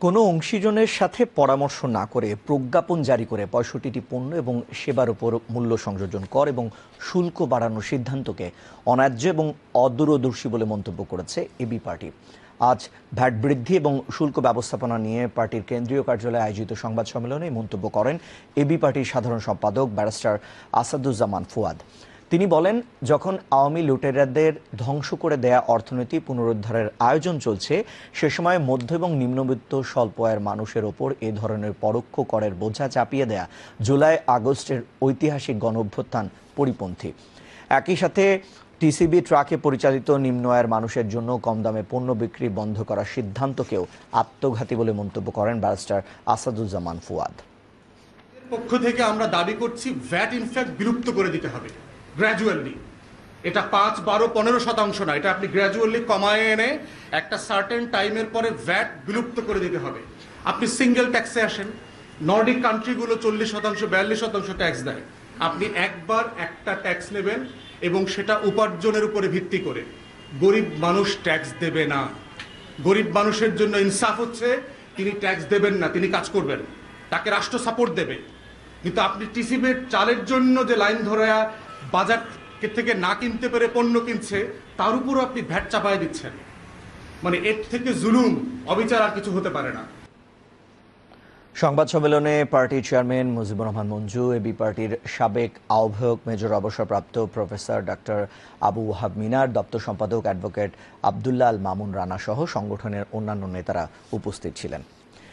কোনো অংশীজনের সাথে পরামর্শ না করে প্রজ্ঞাপন জারি করে ৬৫টি পণ্য এবং সেবার উপর মূল্য সংযোজন কর এবং শুল্ক বাড়ানোর সিদ্ধান্তকে অন্যায্য এবং অদূরদর্শী বলে মন্তব্য করেছে এবি পার্টি। আজ ভ্যাট বৃদ্ধি এবং শুল্ক ব্যবস্থাপনা নিয়ে পার্টির কেন্দ্রীয় কার্যালয়ে আয়োজিত সংবাদ সম্মেলনে মন্তব্য করেন এবি পার্টির সাধারণ সম্পাদক ব্যারিস্টার আসাদুজ্জামান ফুয়াদ। তিনি বলেন, যখন আওয়ামী লুটেরাদের ধ্বংস করে দেয়া অর্থনীতি পুনরুদ্ধারের আয়োজন চলছে, সে সময় মধ্য এবং নিম্নবিত্ত স্বল্প আয়ের মানুষের ওপর এ ধরনের পরোক্ষ করের বোঝা চাপিয়ে দেয়া জুলাই আগস্টের ঐতিহাসিক গণঅভ্যুত্থান পরিপন্থী। একই সাথে টিসিবি ট্রাকে পরিচালিত নিম্ন আয়ের মানুষের জন্য কম দামে পণ্য বিক্রি বন্ধ করার সিদ্ধান্তকেও আত্মঘাতী বলে মন্তব্য করেন ব্যারিস্টার আসাদুজ্জামান ফুয়াদ। পক্ষ থেকে আমরা দাবি করছি ভ্যাট ইনফ্যাক্ট বিলুপ্ত করে দিতে হবে গ্র্যাজুয়ালি। এটা ৫, ১২, ১৫% না, এটা আপনি গ্র্যাজুয়ালি কমায় এনে একটা সার্টেন টাইমের পরে ভ্যাট বিলুপ্ত করে দিতে হবে। আপনি সিঙ্গেল ট্যাক্সে আসেন, নর্ডিক কান্ট্রিগুলো ৪০%, ৪২% ট্যাক্স দেয়। আপনি একবার একটা ট্যাক্স নেবেন এবং সেটা উপার্জনের উপরে ভিত্তি করে। গরিব মানুষ ট্যাক্স দেবে না। গরিব মানুষের জন্য ইনসাফ হচ্ছে তিনি ট্যাক্স দেবেন না, তিনি কাজ করবেন, তাকে রাষ্ট্র সাপোর্ট দেবে। কিন্তু আপনি টিসিবির চালের জন্য যে লাইন ধরে বাজার থেকে না কিনতে পেরে পণ্য কিনছে, তার উপরও আপনি ভ্যাট চাপায় দিচ্ছেন। মানে এর থেকে জুলুম, অবিচার আর কিছু হতে পারে না। সংবাদ সম্মেলনে পার্টির চেয়ারম্যান মুজিবুর রহমান মঞ্জু, এবি পার্টির সাবেক আহ্বায়ক মেজর অবসরপ্রাপ্ত প্রফেসর ডক্টর আবু ওয়াহাব মিনার, দপ্তর সম্পাদক অ্যাডভোকেট আবদুল্লাহ আল মামুন রানা সহ সংগঠনের অন্যান্য নেতারা উপস্থিত ছিলেন।